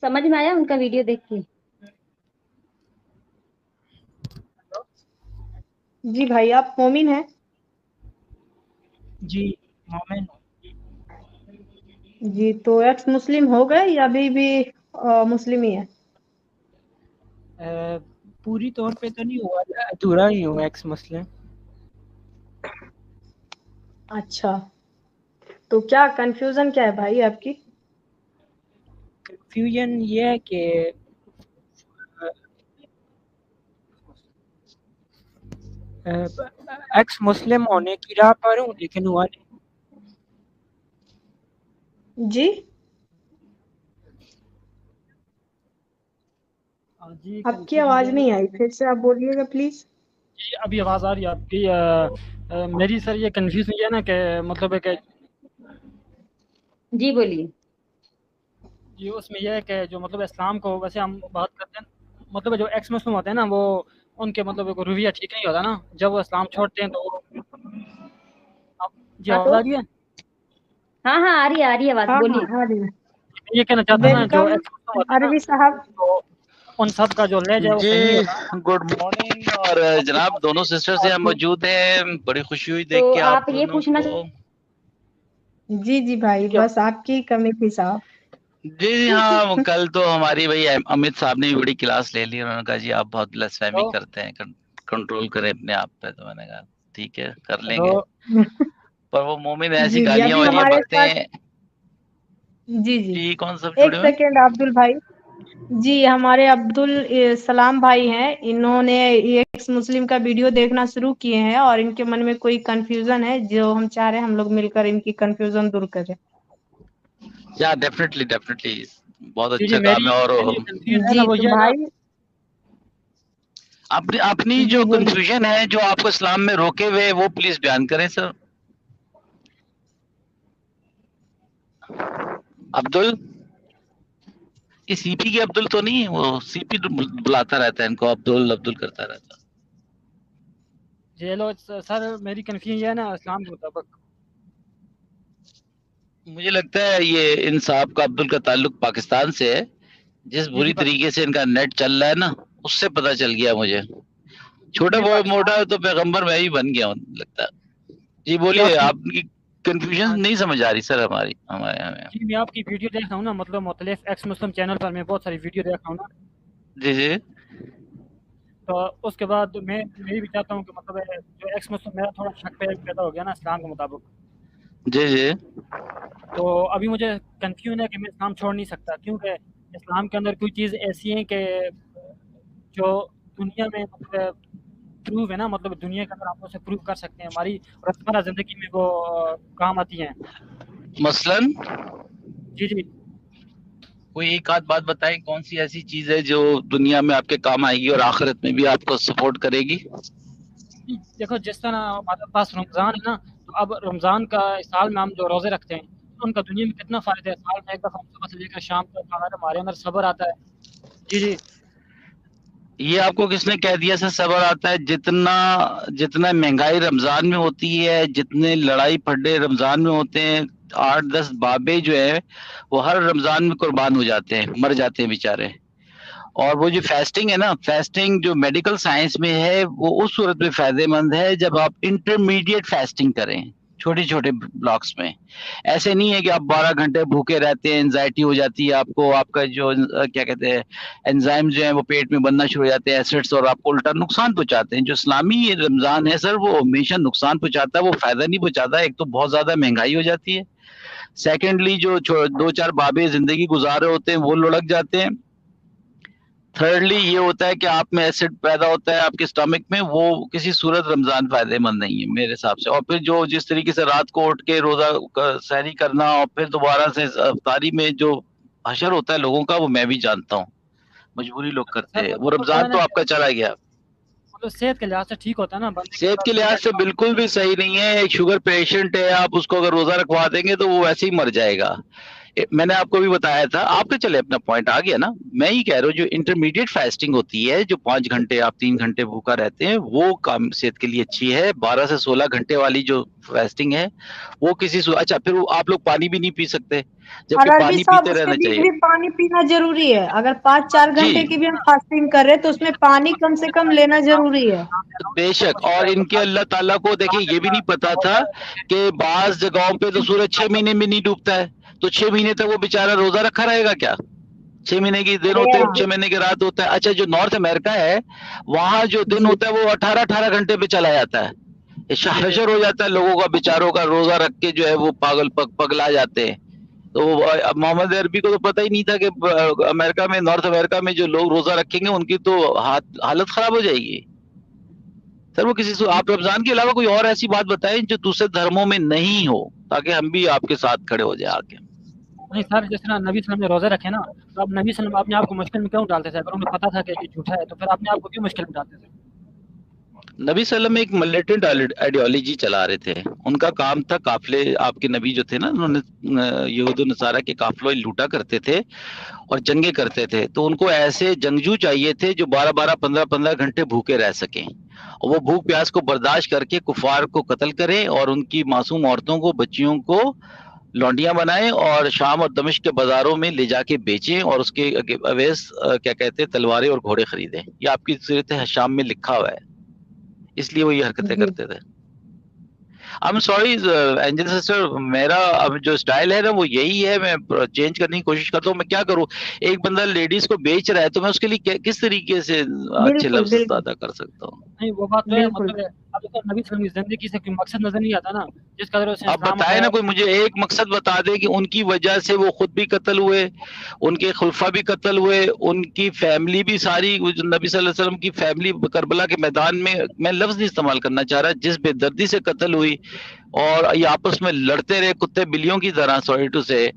समझ में आया उनका वीडियो देख के? जी भाई, आप मोमिन हैं? जी मोमिन। जी, तो एक्स मुस्लिम हो गए या अभी भी मुस्लिम ही है? पूरी तौर पे तो नहीं हुआ, अधूरा ही हूँ एक्स मुस्लिम। अच्छा, तो क्या कंफ्यूजन क्या है भाई आपकी? कंफ्यूजन ये है कि एक्स मुस्लिम होने की राह पर हूँ लेकिन हुआ नहीं। जी, जी आपकी आवाज नहीं आई, फिर से आप बोलिएगा प्लीज। जी अभी आवाज़ आ रही है आपकी? मेरी सर ये कंफ्यूजन ये है ना कि मतलब है कि जी बोलिए। जी उसमें यह है कि जो मतलब इस्लाम को वैसे हम बात करते हैं, मतलब जो एक्स मुस्लिम होते हैं ना, वो उनके मतलब एक रवैया ठीक नहीं होता ना जब वो इस्लाम छोड़ते हैं तो जी हाँ आवाज़ तो आ रही है? हाँ हाँ आ रही है आवाज, हाँ हाँ, बोलिए। आ रही है। ये कहना चाहता हूँ ना, जो वेलकम एक्स मुस्लिम होते हैं ना, अरबी साहब। तो उन सब का जो लहजा है वो सही नहीं होता। जी गुड मॉर्निंग। और जनाब दोनों सिस्टर्स यहाँ मौजूद हैं, बड़ी खुशी हुई देख तो के आप आप ये दोनों पूछना को। जी जी भाई, क्या? बस आपकी कमी थी साहब। जी हाँ, कल तो हमारी भाई अमित साहब ने भी बड़ी क्लास ले ली। उन्होंने कहा जी आप बहुत ब्लसफेमी तो, करते हैं, कंट्रोल करें अपने आप पे। तो मैंने कहा ठीक है कर तो लेंगे, पर वो मोमिन ऐसी जी जी, गालियां अभी वालियां हमारे बकते साथ। हैं। जी जी, जी कौन सब एक जुड़े हुए हैं? सेकेंड अब्दुल भाई। जी, हमारे अब्दुल सलाम भाई हैं, इन्होंने एक्स मुस्लिम का वीडियो देखना शुरू किए हैं और इनके मन में कोई कंफ्यूजन है जो हम चाह रहे हैं हम लोग मिलकर इनकी कंफ्यूजन दूर करें। या डेफिनेटली डेफिनेटली, बहुत जी जी अच्छा काम मेरी है। और मेरी कंफ्यूजन है ना जी वो तो ये है ना, भाई, अपनी अपनी जी जो बोलिए। कंफ्यूजन है जो आपको इस्लाम में रोके हुए, वो प्लीज बयान करें सर। अब्दुल, ये सीपी के अब्दुल तो नहीं है? वो सीपी बुलाता रहता है इनको, अब्दुल अब्दुल करता रहता है। ये लो सर, मेरी कंफ्यूजन ये है ना इस्लाम के मुताबिक। मुझे लगता है ये इन साहब का, अब्दुल का ताल्लुक पाकिस्तान से है। जिस जी बुरी जी तरीके से इनका नेट चल रहा है ना, उससे पता चल गया मुझे। छोटा जी बहुत पाकिस्तान। मोटा तो पैगंबर मैं ही बन गया हूँ लगता है। जी जी बोलिए, आपकी, आपकी कंफ्यूजन हाँ नहीं समझ आ रही सर हमारी हमारे हमें। जी मैं आपकी वीडियो देख रहा हूँ ना, मतलब मुख्तलिफ एक्स मुस्लिम चैनल पर मैं बहुत सारी वीडियो देख रहा हूँ ना, जी जी तो उसके बाद मैं भी चाहता हूँ कि मतलब जो एक्स मुस्लिम, मेरा थोड़ा शक पैदा हो गया ना इस्लाम के मुताबिक। जी जी। तो अभी मुझे कंफ्यूजन है कि मैं इस्लाम छोड़ नहीं सकता, क्योंकि इस्लाम के अंदर कोई चीज़ ऐसी है कि जो दुनिया में मतलब प्रूव है ना, मतलब दुनिया के अंदर हम उसे प्रूव कर सकते हैं, हमारी रोजमर्रा जिंदगी में वो काम आती हैं। मसलन जी जी। कोई एक आध बात बताएं, कौन सी ऐसी चीज है जो दुनिया में आपके काम आएगी और आखिरत में भी आपको सपोर्ट करेगी? जी, देखो जिस तरह हमारे पास रमज़ान है ना, तो अब रमज़ान का साल में हम जो रोज़े रखते हैं, तो उनका दुनिया में कितना फ़ायदा है। साल में एक दफ़ा सुबह से लेकर शाम तक अगर हमारे अंदर सब्र आता है। जी जी। ये आपको किसने कह दिया सर सबर आता है? जितना जितना महंगाई रमजान में होती है, जितने लड़ाई फड्डे रमजान में होते हैं, 8-10 बाबे जो है वो हर रमजान में कुर्बान हो जाते हैं, मर जाते हैं बेचारे। और वो जो फास्टिंग है ना, फास्टिंग जो मेडिकल साइंस में है, वो उस सूरत में फायदेमंद है जब आप इंटरमीडिएट फास्टिंग करें, छोटे छोटे ब्लॉक्स में। ऐसे नहीं है कि आप 12 घंटे भूखे रहते हैं, एंजाइटी हो जाती है आपको, आपका जो क्या कहते हैं एंजाइम जो है वो पेट में बनना शुरू हो जाते हैं, एसिड्स, और आपको उल्टा नुकसान पहुंचाते हैं। जो इस्लामी रमजान है सर, वो हमेशा नुकसान पहुंचाता है, वो फायदा नहीं पहुंचाता। एक तो बहुत ज्यादा महंगाई हो जाती है, सेकेंडली जो 2-4 बाबे जिंदगी गुजार रहे होते हैं वो लुढ़क जाते हैं, थर्डली ये होता है कि आप में एसिड पैदा होता है आपके स्टमक में। वो किसी सूरत रमजान फायदेमंद नहीं है मेरे हिसाब से। और फिर जो जिस तरीके से रात को उठ के रोजा सहरी करना और फिर दोबारा से अफ्तारी में जो हशर होता है लोगों का, वो मैं भी जानता हूँ, मजबूरी लोग करते सर हैं। वो मतलब क्या रमजान है ना तो कि आपका चला गया। मतलब सेहत के लिहाज से ठीक होता है ना, बंदे के सेहत पास के लिहाज से बिल्कुल भी सही नहीं है। एक शुगर पेशेंट है, आप उसको अगर रोजा रखवा देंगे तो वो वैसे ही मर जाएगा। میں نے آپ کو بھی بتایا تھا, آپ کا چلے اپنا پوائنٹ آ گیا نا. میں ہی کہہ رہا ہوں جو انٹرمیڈیٹ فاسٹنگ ہوتی ہے, جو 5 گھنٹے آپ 3 گھنٹے بھوکا رہتے ہیں, وہ کام صحت کے لیے اچھی ہے. 12 سے 16 گھنٹے والی جو فاسٹنگ ہے وہ کسی اچھا پھر آپ لوگ پانی بھی نہیں پی سکتے, جبکہ اگر بھی پانی صاحب پیتے اس کے رہنا بیچ چاہیے. بھی پانی پینا ضروری ہے. اگر 5-4 جی گھنٹے کی بھی ہم فاسٹنگ کر رہے ہیں تو اس میں پانی کم سے کم لینا ضروری ہے. بے شک. اور ان کے اللہ تعالیٰ کو دیکھیں یہ بھی نہیں پتا تھا کہ بعض جگہوں پہ تو سورج 6 مہینے میں نہیں ڈوبتا ہے, تو 6 مہینے تک وہ بیچارہ روزہ رکھا رہے گا کیا؟ 6 مہینے کی دن ہوتے ہیں, 6 مہینے کی رات ہوتا ہے. اچھا جو نارتھ امریکا ہے وہاں جو دن ہوتا ہے وہ 18 گھنٹے پہ چلا جاتا ہے. حشر ہو جاتا ہے لوگوں کا, بیچاروں کا روزہ رکھ کے جو ہے وہ پاگل پگلا جاتے ہیں. تو محمد عربی کو تو پتہ ہی نہیں تھا کہ امریکہ میں, نارتھ امریکہ میں جو لوگ روزہ رکھیں گے ان کی تو حالت خراب ہو جائے گی. سر وہ کسی سے آپ رمضان کے علاوہ کوئی اور ایسی بات بتائیں جو دوسرے دھرموں میں نہیں ہو, تاکہ ہم بھی آپ کے ساتھ کھڑے ہو جائیں آگے. نہیں سر, جس طرح نبی صلی اللہ علیہ وسلم نے روزے رکھے نا, تو اب نبی صلی اللہ علیہ وسلم اپنے آپ کو مشکل میں کیوں ڈالتے تھے؟ اگر انہیں پتا تھا کہ یہ جھوٹا ہے تو پھر اپنے آپ کو کیوں مشکل میں ڈالتے تھے؟ نبی صلی اللہ علیہ وسلم ایک ملیٹنٹ آئیڈیالوجی چلا رہے تھے. ان کا کام تھا قافلے, آپ کے نبی جو تھے نا انہوں نے یہود و نصارہ کے قافلوں لوٹا کرتے تھے اور جنگیں کرتے تھے. تو ان کو ایسے جنگجو چاہیے تھے جو 12 15 گھنٹے بھوکے رہ سکیں, اور وہ بھوک پیاس کو برداشت کر کے کفار کو قتل کریں اور ان کی معصوم عورتوں کو, بچیوں کو لونڈیاں بنائیں اور شام اور دمشق کے بازاروں میں لے جا کے بیچیں اور اس کے اویس کیا کہتے ہیں تلواریں اور گھوڑے خریدیں. یہ آپ کی سیرت حشام میں لکھا ہوا ہے, اس لیے وہ یہ حرکتیں کرتے تھے. I'm sorry اینجل سسٹر, میرا اب جو اسٹائل ہے نا وہ یہی ہے, میں چینج کرنے کی کوشش کرتا ہوں. میں کیا کروں, ایک بندہ لیڈیز کو بیچ رہا ہے تو میں اس کے لیے کس طریقے سے اچھے بالکل لفظ بالکل ادا کر سکتا ہوں؟ نہیں وہ بات تو ہے, بالکل. مطلب اب دیکھو نبی صلی اللہ علیہ وسلم کی زندگی سے کوئی مقصد نظر نہیں آتا نا, جس قدر اس نے آپ اسلام بتائیں نا, اٹھایا. کوئی مجھے ایک مقصد بتا دے کہ ان کی وجہ سے وہ خود بھی قتل ہوئے, ان کے خلفاء بھی قتل ہوئے, ان کی فیملی بھی ساری, نبی صلی اللہ علیہ وسلم کی فیملی کربلا کے میدان میں لفظ نہیں استعمال کرنا چاہ رہا, جس بے دردی سے قتل ہوئی اور یہ آپس میں لڑتے رہے کتے بلیوں کی طرح, سوری ٹو سے.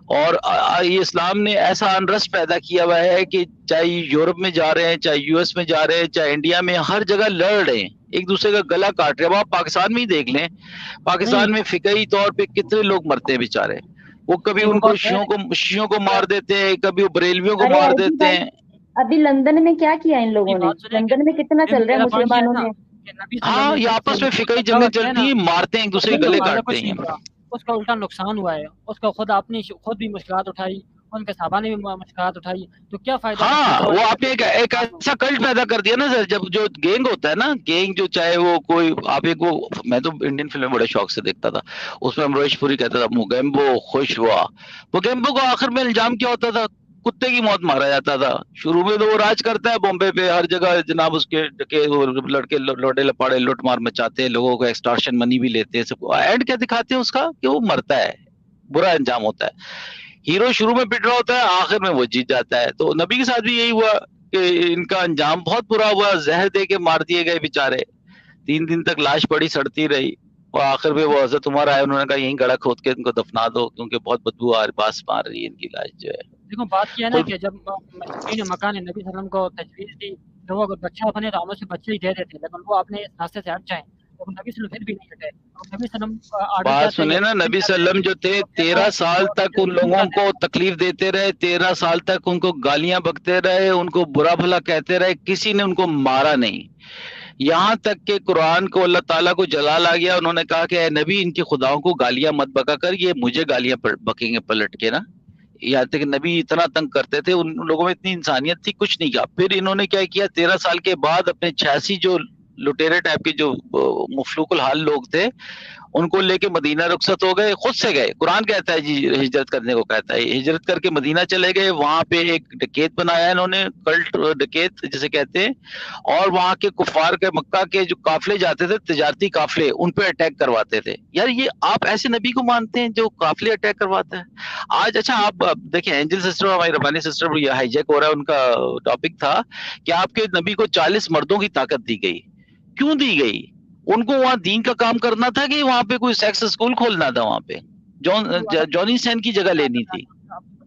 اور یہ اسلام نے ایسا انرسٹ پیدا کیا ہوا ہے کہ چاہے یورپ میں جا رہے ہیں, چاہے یو ایس میں جا رہے ہیں, چاہے انڈیا میں, ہر جگہ لڑ رہے ہیں, ایک دوسرے کا گلا کاٹ رہے ہیں. اب آپ پاکستان میں ہی دیکھ لیں, پاکستان میں فقہی طور پہ کتنے لوگ مرتے ہیں بیچارے. وہ کبھی نہیں وہ ان کو بات ہے. شیعوں کو مار دیتے ہیں, کبھی وہ بریلویوں کو ارے مار عربی دیتے بھائی, ہیں. ابھی لندن میں کیا کیا ان لوگوں نہیں نے؟ بات سنیں کہ لندن میں کتنا چل رہا ہے میرا پوائنٹ یہ ہے مسلمانوں نا میں. کہ نبی صلی اللہ ہاں علیہ یہ آپس میں فقہی جنگیں چلتی ہیں, مارتے ہیں ایک دوسرے کے گلے وسلم کاٹتے کچھ نہیں ہیں. ہوا, اس کا الٹا نقصان ہوا ہے. اس کا خود بھی مشکلات اٹھائی, ان کے صحابہ نے بھی مشکلات اٹھائی, تو کیا فائدہ. ہاں وہ آپ نے ایک ایسا کلٹ پیدا کر دیا نا سر, جب جو گینگ ہوتا ہے نا, گینگ جو چاہے وہ کوئی, آپ ایک وہ, میں تو انڈین فلم بڑے شوق سے دیکھتا تھا, اس میں امرویش پوری کہتا تھا موگیمبو خوش ہوا. موگیمبو کو آخر میں الزام کیا ہوتا تھا, کتے کی موت مارا جاتا تھا. شروع میں تو وہ راج کرتا ہے بامبے پہ, ہر جگہ جناب اس کے لڑکے لوٹے لپاڑے لوٹ مار مچاتے ہیں, لوگوں کو ایکسٹارشن منی بھی لیتے ہیں سب کو. اینڈ کیا دکھاتے ہیں اس کا, کہ وہ مرتا ہے, برا انجام ہوتا ہے. ہیرو شروع میں پٹ رہا ہوتا ہے, آخر میں وہ جیت جاتا ہے. تو نبی کے ساتھ بھی یہی ہوا کہ ان کا انجام بہت برا ہوا, زہر دے کے مار دیے گئے بیچارے. 3 دن تک لاش پڑی سڑتی رہی, اور آخر میں وہ حضرت عمر آئے, انہوں نے کہا یہیں گڑھا کھود کے ان کو دفنا دو, کیونکہ بہت بدبو پاس مار رہی ہے ان کی لاش جو ہے. دیکھو بات کیا ہے نا کہ جب مشرکین مکہ نے نبی صلی اللہ علیہ وسلم کو تجویز دی کہ وہ اگر بچہ بنے تو ہم اسے بچے ہی دے دیتے, لیکن وہ اپنے اس راستے سے ہٹ جائیں, تو نبی صلی اللہ علیہ وسلم پھر بھی نہیں ہٹے. نبی صلی اللہ علیہ وسلم کا آرڈر بات کیا تھا, سنیں نا, نبی صلی اللہ علیہ وسلم جو تھے 13 سال تک ان لوگوں کو تکلیف دیتے رہے, 13 سال تک ان کو گالیاں بکتے رہے, ان کو برا بھلا کہتے رہے, کسی نے ان کو مارا نہیں. یہاں تک کہ قرآن کو اللہ تعالیٰ کو جلال آ گیا, انہوں نے کہا کہ اے نبی ان کی خداؤں کو گالیاں مت بکا کر, یہ مجھے گالیاں بکیں گے پلٹ کے نا. یہاں تک نبی اتنا تنگ کرتے تھے, ان لوگوں میں اتنی انسانیت تھی, کچھ نہیں کیا. پھر انہوں نے کیا کیا, 13 سال کے بعد اپنے 86 جو لٹیرے ٹائپ کے جو مفلوق الحال لوگ تھے, ان کو لے کے مدینہ رخصت ہو گئے, خود سے گئے. قرآن کہتا ہے جی ہجرت کرنے کو کہتا ہے, ہجرت کر کے مدینہ چلے گئے. وہاں پہ ایک ڈکیت بنایا انہوں نے, کلٹ ڈکیت جسے کہتے ہیں, اور وہاں کے کفار کے مکہ کے جو قافلے جاتے تھے, تجارتی قافلے, ان پہ اٹیک کرواتے تھے. یار یہ آپ ایسے نبی کو مانتے ہیں جو قافلے اٹیک کرواتا ہے آج؟ اچھا آپ دیکھیں, اینجل سسٹر ہماری ربانی سسٹر یہ ہائی جیک ہو رہا ہے, ان کا ٹاپک تھا کہ آپ کے نبی کو 40 مردوں کی طاقت دی گئی. کیوں دی گئی؟ ان کو وہاں دین کا کام کرنا تھا کہ وہاں پہ کوئی سیکس اسکول کھولنا تھا, وہاں پہ جونی سین کی جگہ لینی تھی.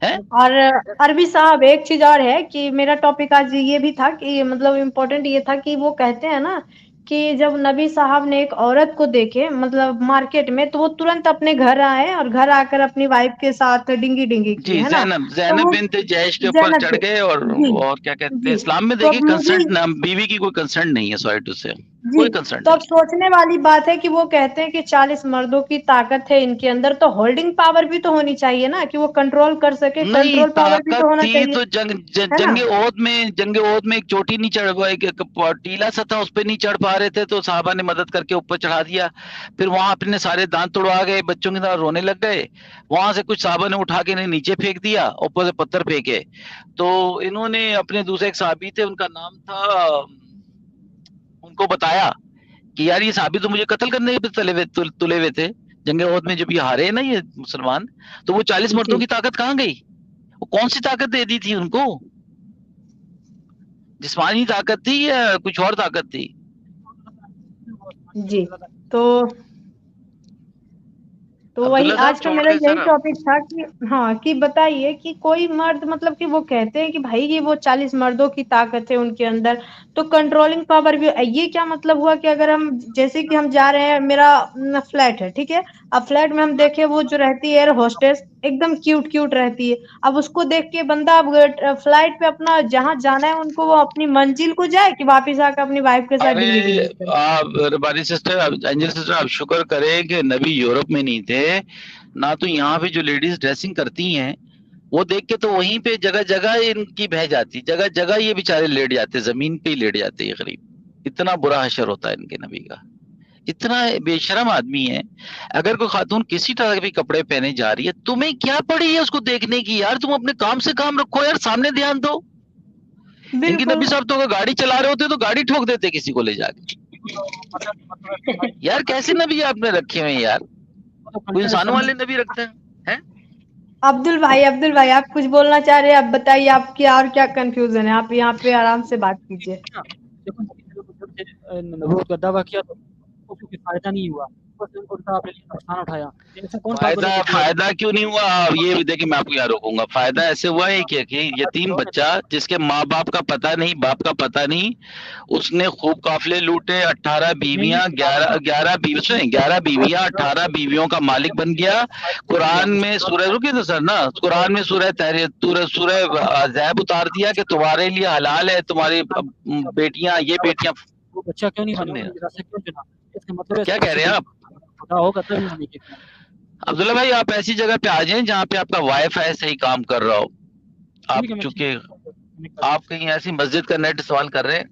اور عربی صاحب ایک چیز اور ہے کہ میرا ٹاپک آج یہ بھی تھا کہ مطلب امپورٹنٹ یہ تھا کہ وہ کہتے ہیں نا कि जब नबी साहब ने एक औरत को देखे मतलब मार्केट में, तो वो तुरंत अपने घर आए और घर आकर अपनी वाइफ के साथ डिंगी डिंगी की, जी, है ना। तो ज़ैनब वो बिन्त जैश के ऊपर जन्नत चढ़ पे, गए जी और क्या कहते हैं, जी। इस्लाम में तो अब देखिए मुझे, कंसेंट ना, बीवी की कोई कंसेंट नहीं है, सॉरी टू से, जी, कोई कंसेंट तो अब नहीं है। सोचने वाली बात है कि वो कहते हैं कि 40 मर्दों की ताकत है इनके अंदर, तो होल्डिंग पावर भी तो होनी चाहिए ना, कि वो कंट्रोल कर सके, नहीं, कंट्रोल पावर भी ताकत तो होना थी चाहिए, तो है ना। जंगे ओहद में एक चोटी नहीं चढ़ पाए, टीला सा था, उस पे नहीं चढ़ पा रहे थे, तो साहबा ने मदद करके ऊपर चढ़ा दिया। फिर वहां अपने सारे दांत तोड़वा गए, बच्चों की तरह रोने लग गए। वहां से कुछ साहबा ने उठा के इन्हें नीचे फेंक दिया, ऊपर से पत्थर फेंके। तो इन्होंने अपने दूसरे एक साहबी थे, उनका नाम था, उनको बताया कि यार ये साहबी तो मुझे कत्ल करने पे तुले हुए थे जंगे ओहद में, जब ये हारे हैं ना ये मुसलमान, तो वो 40 मर्दों जी की ताकत कहाँ गई? वो कौन सी ताकत दे दी थी उनको? जिस्मानी ताकत थी या कुछ और ताकत थी? जी। तो वही अब्दुल्ला साहब आज का छोड़ मेरा गए यही सर। टॉपिक था कि हाँ, कि बताइए कि कोई मर्द मतलब कि वो कहते हैं कि भाई ये वो 40 मर्दों की ताकत है उनके अंदर, तो कंट्रोलिंग पावर भी, ये क्या मतलब हुआ कि अगर हम जैसे कि हम जा रहे हैं, मेरा फ्लैट है, ठीक है, अब फ्लैट में हम देखे वो जो रहती है एयर होस्टेस एकदम क्यूट क्यूट रहती है, अब उसको देख के बंदा अब फ्लाइट पे अपना जहाँ जाना है उनको वो अपनी मंजिल को जाए कि वापिस आकर अपनी वाइफ के साथ डिंगी डिंगी अरे करे। आप रबानी सिस्टर, एंजल सिस्टर, आप शुक्र करें कि नबी यूरोप में नहीं थे ना, तो यहाँ पे जो लेडीज ड्रेसिंग करती हैं वो देख के तो वहीं पे जगह जगह इनकी बह जाती, जगह जगह ये बेचारे लेट जाते, जमीन पे ही लेट जाते ये गरीब। इतना बुरा हशर होता है इनके नबी का, इतना बेशरम आदमी है। अगर कोई खातून किसी तरह के भी कपड़े पहने जा रही है, तुम्हें क्या पड़ी है उसको देखने की? यार तुम अपने काम से काम रखो यार, सामने ध्यान दो। इनके बिल्कुल। नबी साहब तो अगर गाड़ी चला रहे होते तो गाड़ी ठोक देते किसी को ले जाके। यार कैसे नबी आपने रखे हुए हैं यार? कोई इंसानों वाले नबी रखते हैं? अब्दुल भाई आप कुछ बोलना चाह रहे हैं, आप बताइए, आपकी और क्या कंफ्यूजन है, आप यहाँ पे आराम से बात कीजिए। देखो नबूवत का दावा किया तो उसको कोई फायदा नहीं हुआ, बस उनको उल्टा अपने लिए नुकसान उठाया। ऐसा कौन पागल है कि फायदा क्यों नहीं हुआ? ये भी देखिए, मैं आपको यहाँ रोकूंगा। फायदा ऐसे हुआ है कि यतीम बच्चा जिसके माँ बाप का पता नहीं, बाप का पता नहीं, उसने खूब काफिले लूटे, 18 बीवियां, 11 बीवियां, 18 बीवियों का मालिक बन गया। कुरान में सूरह, रुकिए तो सर ना, कुरान में सूरह ज़ैब उतार दिया कि तुम्हारे लिए हलाल है, तुम्हारी बेटियां, ये बेटियां। वो बच्चा क्यों नहीं बना, सुनने रास्ते क्यों चुना? इसका मतलब क्या कह रहे हैं आप? खुदा होगा तभी होने के। अब्दुल्ला भाई, आप ऐसी जगह पे आ जाएं जहाँ पे आपका वाईफाई सही काम कर रहा हो। आप चूंकि आप कहीं ऐसी मस्जिद का नेट इस्तेमाल कर रहे हैं।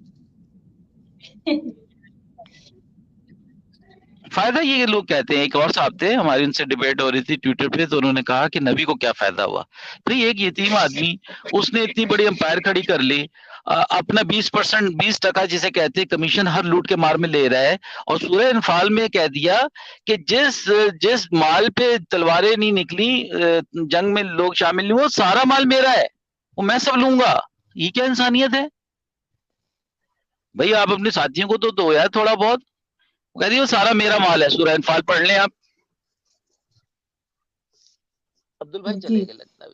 फायदा ये लोग कहते हैं, एक और साहब थे हमारी, उनसे डिबेट हो रही थी ट्विटर पे, तो उन्होंने कहा कि नबी को क्या फायदा हुआ? भाई एक यतीम आदमी, उसने इतनी बड़ी अंपायर खड़ी कर ली, अपना 20% 20% जिसे कहते हैं कमीशन हर लूट के मार में ले रहा है, और सूरह इनफाल में कह दिया कि जिस माल पे तलवारें नहीं निकली, जंग में लोग शामिल नहीं, वो सारा माल मेरा है, वो मैं सब लूंगा। ये क्या इंसानियत है भाई? आप अपने साथियों को तो दो यार थोड़ा बहुत। कह रही वो सारा मेरा माल है। सूरह इनफाल पढ़ लें आप। अब्दुल भाई चले गए लगता है,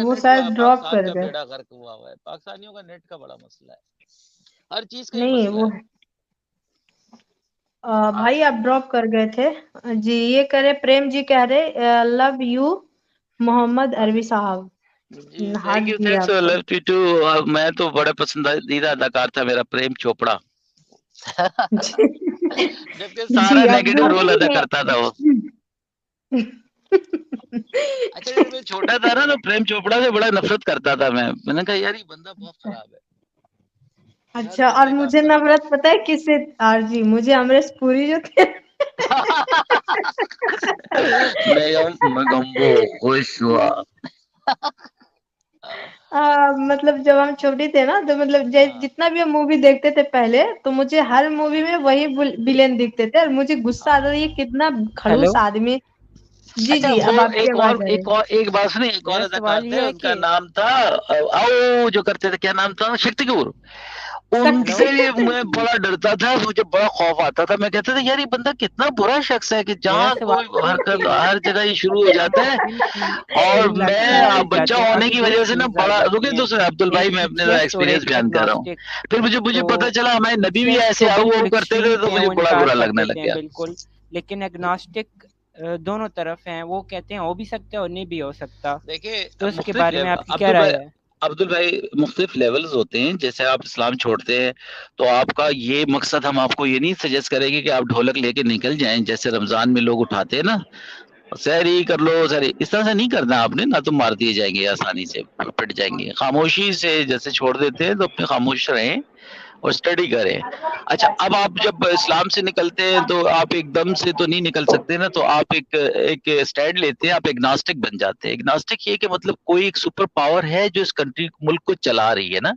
वो शायद ड्रॉप कर गए। बेड़ा गर्क हुआ है। पाकिस्तानियों का नेट का बड़ा मसला है, हर चीज का नहीं मसला वो है। भाई आप ड्रॉप कर गए थे जी। ये करे प्रेम जी कह रहे लव यू मोहम्मद अरबी साहब। Thank you, thanks love you too. मैं तो बड़ा पसंदीदा अदाकार था मेरा प्रेम चोपड़ा। जबकि सारा नेगेटिव रोल अदा करता था वो। अच्छा जब मैं छोटा था ना, तो प्रेम चोपड़ा से बड़ा नफरत करता था मैं। मैंने कहा यार ये बंदा बहुत खराब है। अच्छा, और मुझे नफरत पता है किससे? आरजी, मुझे अमरीश पुरी जो थे। मैं गम्बो खुश हुआ। मतलब जब हम छोटे थे ना, तो मतलब जितना भी हम मूवी देखते थे पहले, तो मुझे हर मूवी में वही विलेन दिखते थे और मुझे गुस्सा आता था, ये कितना खड़ूस आदमी। जी जी, अब आपकी आवाज आ रही है। एक बात सुनिए, एक और अदाकार थे, उनका नाम था, आओ जो करते थे, क्या नाम था, शक्ति कपूर। उनसे मैं बड़ा डरता था, मुझे बड़ा खौफ आता था। मैं कहता था यार ये बंदा कितना बुरा शख्स है कि जहाँ कोई हरकत हर जगह ये शुरू हो जाता है। और मैं बच्चा होने की वजह से ना बड़ा रुके तो सर अब्दुल भाई, मैं अपने एक्सपीरियंस बयान कर रहा हूँ। फिर मुझे पता चला हमारे नबी भी ऐसे आओ वो करते थे, तो मुझे बड़ा बुरा लगने लग गया। बिल्कुल, लेकिन एग्नोस्टिक दोनों तरफ हैं, वो कहते हैं हो भी सकता है और नहीं भी हो सकता। देखिए तो इसके बारे में आपकी क्या राय है? अब्दुल भाई, मुख्तलिफ लेवल्स होते हैं। जैसे आप इस्लाम छोड़ते हैं तो आपका ये मकसद, हम आपको ये नहीं सजेस्ट करेंगे कि आप ढोलक लेके निकल जाएं, जैसे रमजान में लोग उठाते हैं ना, सहरी कर लो सहरी, इस तरह से नहीं करना आपने, ना तो मार दिए जाएंगे, आसानी से पिट जाएंगे। खामोशी से जैसे छोड़ देते हैं तो अपने खामोश रहें और स्टडी करें। अच्छा, अब आप जब इस्लाम से निकलते हैं तो आप एकदम से तो नहीं निकल सकते ना, तो आप एक स्टैंड लेते हैं, आप एग्नोस्टिक बन जाते हैं। एग्नोस्टिक ये कि मतलब कोई एक सुपर पावर है जो इस कंट्री मुल्क को चला रही है ना,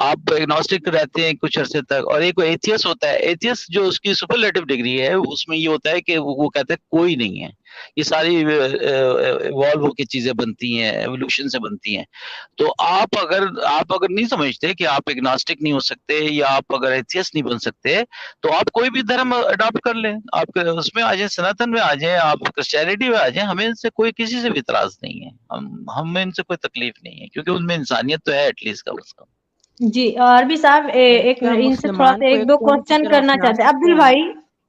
आप एग्नोस्टिक रहते हैं कुछ अरसे तक। और एक एथियस होता है, एथियस जो उसकी सुपरलेटिव डिग्री है उसमें ये होता है कि वो कहता है कोई नहीं है, ये सारी इवॉल्व होकर चीजें बनती हैं, एवोल्यूशन से बनती हैं। तो आप अगर नहीं समझते कि आप एग्नोस्टिक नहीं हो सकते, या आप अगर एथियस नहीं बन सकते, तो आप कोई भी धर्म अडॉप्ट कर लें, आप उसमें आ जाए, सनातन में आ जाए, आप क्रिश्चियनिटी में आ जाए, हमें इनसे कोई किसी से भी इतराज नहीं है, हमें इनसे कोई तकलीफ नहीं है, क्योंकि उनमें इंसानियत तो है एटलीस्ट कम से कम। जी, और भी साहब एक इनसे थोड़ा सा एक दो क्वेश्चन करना चाहते हैं।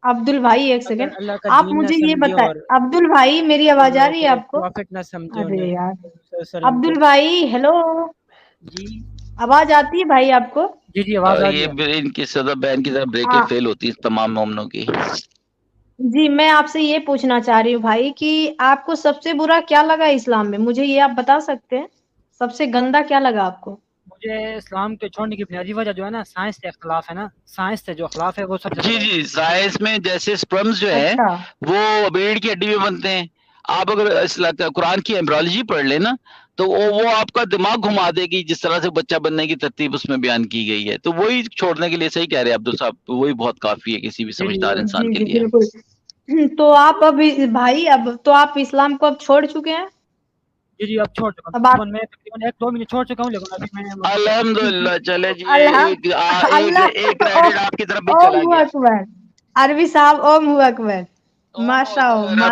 अब्दुल भाई एक सेकंड, आप मुझे ये बताएं। अब्दुल भाई, मेरी आवाज आ रही है आपको? अरे यार अब्दुल भाई, हेलो जी, आवाज आती है भाई आपको? जी आवाज आ रही है। ये इनकी सदा बहन की तरह ब्रेकें फेल होती है तमाम मोमनों की। जी, मैं आपसे ये पूछना चाह रही हूँ भाई कि आपको सबसे बुरा क्या लगा इस्लाम में, मुझे ये आप बता सकते हैं? सबसे गंदा क्या लगा आपको? मुझे इस्लाम के छोड़ने की बुनियादी वजह जो है ना, साइंस से इख्तलाफ है ना, साइंस से जो इख्तलाफ है वो सबसे जी, साइंस में जैसे स्पर्म्स जो है वो भेड़ की हड्डी में बनते हैं। आप अगर कुरान की एम्ब्रोलॉजी पढ़ लेना तो वो आपका दिमाग घुमा देगी, जिस तरह से बच्चा बनने की तरतीब उसमें बयान की गई है। तो वही छोड़ने के लिए सही कह रहे हैं अब्दुल साहब, वही बहुत काफी है किसी भी समझदार इंसान के लिए। बिल्कुल। तो आप अब तो आप इस्लाम को अब छोड़ चुके हैं? जी अब छोड़ चुका हूं, मैं तकरीबन 1-2 महीने छोड़ चुका हूं, लेकिन अभी मैं अल्हम्दुलिल्लाह। चले जी, एक क्रेडिट आपकी तरफ भी चला गया। अरबी साहब, ओम हु अकबर, माशाअल्लाह।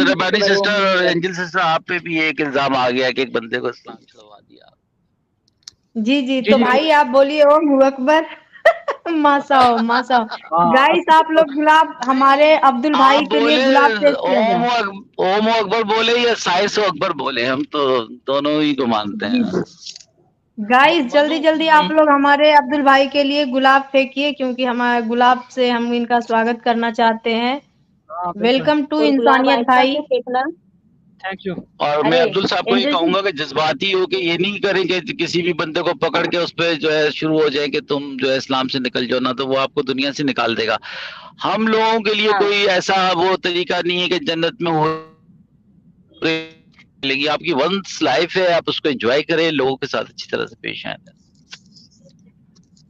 रबानी सिस्टर और एंजल सिस्टर, आप पे भी एक इल्जाम आ गया कि एक बंदे को इस्लाम छुड़वा दिया। जी, तो भाई आप बोलिए ओम हु अकबर। माशाअल्लाह। गाइस आप लोग गुलाब हमारे अब्दुल भाई के लिए गुलाब पेश किया जाए। ओम अकबर बोले या साइस अकबर बोले, हम तो दोनों ही को मानते हैं। गाइस जल्दी आप लोग हमारे अब्दुल भाई के लिए गुलाब फेंकिए, क्योंकि हमारे गुलाब से हम इनका स्वागत करना चाहते हैं। वेलकम टू इंसानियत भाई। Thank you. और मैं अब्दुल साहब को ये कहूंगा कि जज्बाती हो के ये नहीं करें कि किसी भी बंदे को पकड़ के उस पर जो है शुरू हो जाए कि तुम जो है इस्लाम से निकल जाओ ना, तो वो आपको दुनिया से निकाल देगा। हम लोगों के लिए कोई ऐसा वो तरीका नहीं है कि जन्नत में हो लेगी। आपकी वंस लाइफ है, आप उसको एंजॉय करें, लोगों के साथ अच्छी तरह से पेश आए।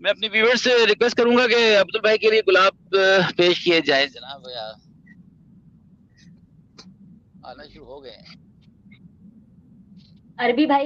मैं अपने व्यूअर्स से रिक्वेस्ट करूंगा कि अब्दुल भाई के लिए गुलाब पेश किए जाए। जनाब आना शुरू हो गए हैं। अरबी भाई